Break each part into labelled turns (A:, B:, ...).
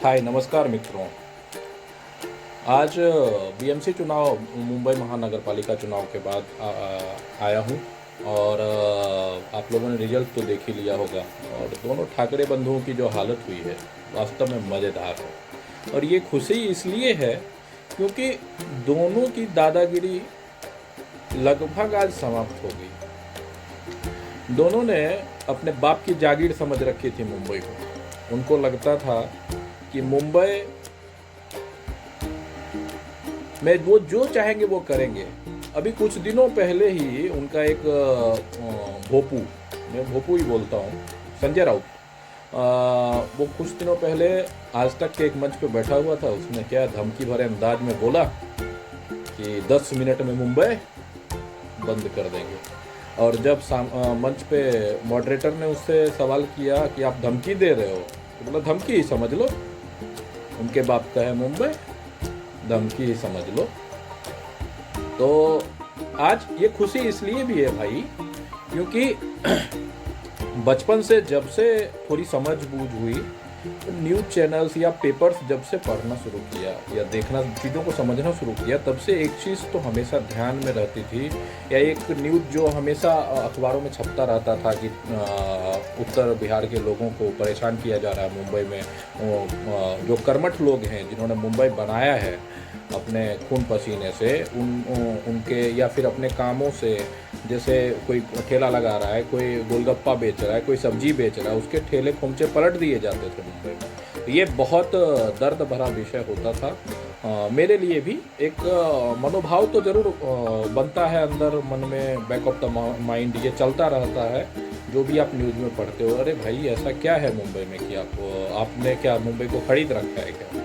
A: हाय नमस्कार मित्रों। आज बीएमसी चुनाव मुंबई महानगर पालिका चुनाव के बाद आया हूँ और आप लोगों ने रिजल्ट तो देख ही लिया होगा। और दोनों ठाकरे बंधुओं की जो हालत हुई है वास्तव में मज़ेदार है। और ये खुशी इसलिए है क्योंकि दोनों की दादागिरी लगभग आज समाप्त हो गई। दोनों ने अपने बाप की जागीर समझ रखी थी मुंबई को। उनको लगता था कि मुंबई में वो जो चाहेंगे वो करेंगे। अभी कुछ दिनों पहले ही उनका एक भोपू, मैं भोपू ही बोलता हूँ, संजय राउत, वो कुछ दिनों पहले आज तक के एक मंच पे बैठा हुआ था। उसने क्या धमकी भरे अंदाज में बोला कि 10 मिनट में मुंबई बंद कर देंगे। और जब मंच पे मॉडरेटर ने उससे सवाल किया कि आप धमकी दे रहे हो, तो बोला धमकी ही समझ लो। उनके बाप का है मुंबई, धमकी ही समझ लो। तो आज ये खुशी इसलिए भी है भाई क्योंकि बचपन से जब से थोड़ी समझ बूझ हुई, तो न्यूज़ चैनल्स या पेपर्स जब से पढ़ना शुरू किया या देखना, चीज़ों को समझना शुरू किया, तब से एक चीज़ तो हमेशा ध्यान में रहती थी, या एक न्यूज़ जो हमेशा अखबारों में छपता रहता था कि उत्तर बिहार के लोगों को परेशान किया जा रहा है मुंबई में। जो कर्मठ लोग हैं जिन्होंने मुंबई बनाया है अपने खून पसीने से, उनके या फिर अपने कामों से, जैसे कोई ठेला लगा रहा है, कोई गोलगप्पा बेच रहा है, कोई सब्जी बेच रहा है, उसके ठेले खोमचे पलट दिए जाते थे मुंबई में। ये बहुत दर्द भरा विषय होता था। मेरे लिए भी एक मनोभाव तो ज़रूर बनता है अंदर मन में, बैक ऑफ द माइंड ये चलता रहता है जो भी आप न्यूज़ में पढ़ते हो। अरे भाई ऐसा क्या है मुंबई में कि आपने क्या मुंबई को खरीद रखा है क्या?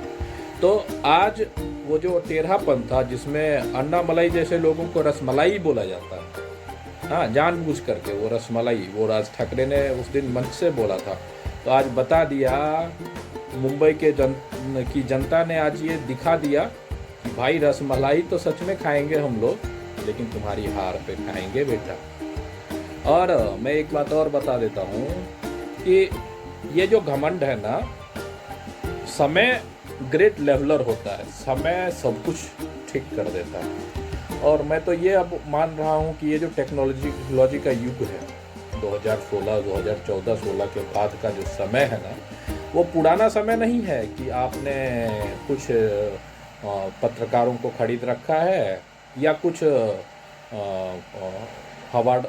A: तो आज वो जो टेढ़ापन था जिसमें अन्ना मलाई जैसे लोगों को रसमलाई बोला जाता है, हाँ, जानबूझ करके वो रसमलाई, वो राज ठाकरे ने उस दिन मंच से बोला था। तो आज बता दिया, मुंबई के की जनता ने आज ये दिखा दिया कि भाई रसमलाई तो सच में खाएंगे हम लोग, लेकिन तुम्हारी हार पे खाएंगे बेटा। और मैं एक बात और बता देता हूँ कि ये जो घमंड है ना, समय ग्रेट लेवलर होता है, समय सब कुछ ठीक कर देता है। और मैं तो ये अब मान रहा हूँ कि ये जो टेक्नोलॉजी का युग है, 2016, 2014, 16 के बाद का जो समय है ना, वो पुराना समय नहीं है कि आपने कुछ पत्रकारों को खरीद रखा है या कुछ हार्वर्ड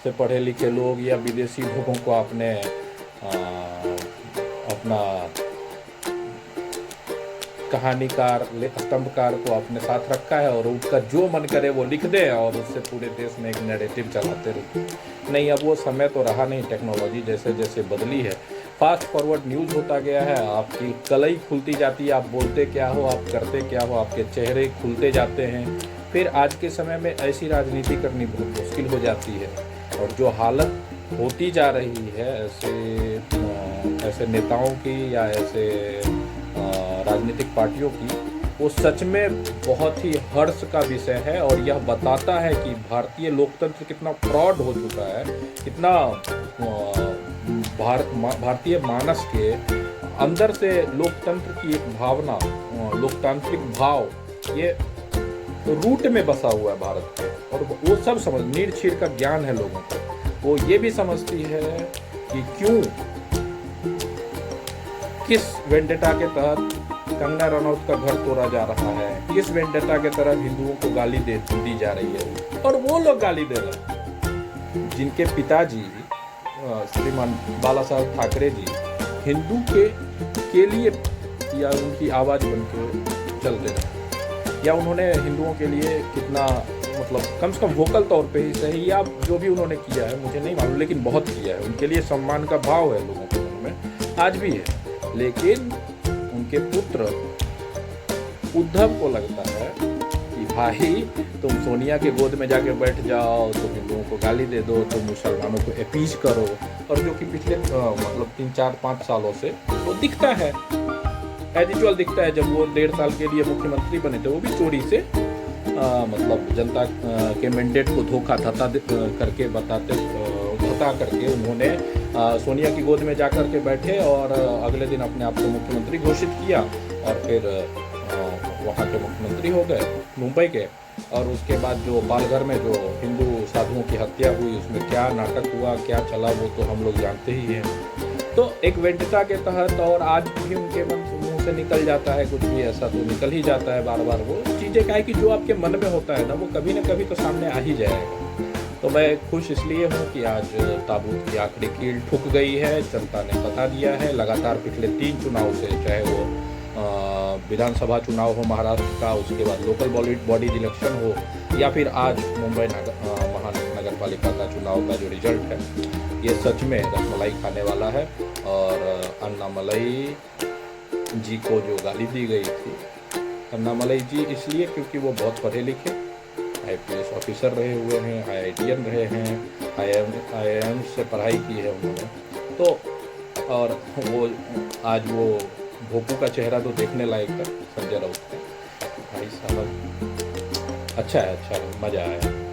A: से पढ़े लिखे लोग या विदेशी लोगों को आपने अपना कहानीकार, स्तंभकार को अपने साथ रखा है और उनका जो मन करे वो लिख दे और उससे पूरे देश में एक नैरेटिव चलाते रहते। नहीं, अब वो समय तो रहा नहीं। टेक्नोलॉजी जैसे जैसे बदली है, फास्ट फॉरवर्ड न्यूज़ होता गया है, आपकी कलई खुलती जाती है, आप बोलते क्या हो, आप करते क्या हो, आपके चेहरे खुलते जाते हैं। फिर आज के समय में ऐसी राजनीति करनी बहुत मुश्किल हो जाती है। और जो हालत होती जा रही है ऐसे नेताओं की या ऐसे राजनीतिक पार्टियों की, वो सच में बहुत ही हर्ष का विषय है। और यह बताता है कि भारतीय लोकतंत्र कितना फ्रॉड हो चुका है, कितना भारतीय मानस के अंदर से लोकतंत्र की एक भावना, लोकतांत्रिक भाव, ये रूट में बसा हुआ है भारत के। और वो सब समझ, नीड़ छीड़ का ज्ञान है लोगों को। वो ये भी समझती है कि क्यों, किस वेंडेटा के तहत कंगना रनौत का घर तोड़ा जा रहा है, किस वेंडेटा के तरह हिंदुओं को गाली दी जा रही है। और वो लोग गाली दे रहे हैं जिनके पिताजी श्रीमान बाला साहब ठाकरे जी हिंदू के लिए या उनकी आवाज़ बन के चलते रहे, या उन्होंने हिंदुओं के लिए कितना, मतलब कम से कम वोकल तौर पे ही सही, या जो भी उन्होंने किया है मुझे नहीं मालूम, लेकिन बहुत किया है। उनके लिए सम्मान का भाव है लोगों के मन में, आज भी है। लेकिन उनके पुत्र उद्धव को लगता है कि भाई तुम सोनिया के गोद में जाके बैठ जाओ, तुम हिंदुओं को गाली दे दो, तुम मुसलमानों को अपीज करो। और जो कि पिछले मतलब 3, 4, 5 सालों से वो दिखता है, एज यूजुअल दिखता है। जब वो 1.5 साल के लिए मुख्यमंत्री बने थे, वो भी चोरी से मतलब जनता के मैंडेट को धोखा धता करके बता करके उन्होंने सोनिया की गोद में जाकर के बैठे और अगले दिन अपने आप को मुख्यमंत्री घोषित किया और फिर वहाँ के मुख्यमंत्री हो गए मुंबई के। और उसके बाद जो पालघर में जो हिंदू साधुओं की हत्या हुई, उसमें क्या नाटक हुआ, क्या चला, वो तो हम लोग जानते ही हैं। तो एक वेंटता के तहत, और आज भी उनके मुंह से निकल जाता है कुछ भी ऐसा, तो निकल ही जाता है बार बार। वो चीज़ें क्या है कि जो आपके मन में होता है ना, वो कभी ना कभी तो सामने आ ही जाएगा। तो मैं खुश इसलिए हूँ कि आज ताबूत की आखिरी कील ठुक गई है, जनता ने बता दिया है। लगातार पिछले 3 चुनाव से, चाहे वो विधानसभा चुनाव हो महाराष्ट्र का, उसके बाद लोकल बॉडी इलेक्शन हो, या फिर आज मुंबई महानगर पालिका का चुनाव का जो रिजल्ट है, ये सच में रसमलाई खाने वाला है। और अन्नामलई जी को जो गाली दी गई थी, अन्नामलई जी इसलिए क्योंकि वो बहुत पढ़े लिखे IPS ऑफिसर रहे हुए हैं, IITian रहे हैं, IIM से पढ़ाई की है उन्होंने। तो और वो आज वो भोपू का चेहरा तो देखने लायक है संजय राउत का। भाई साहब अच्छा है, मज़ा आया।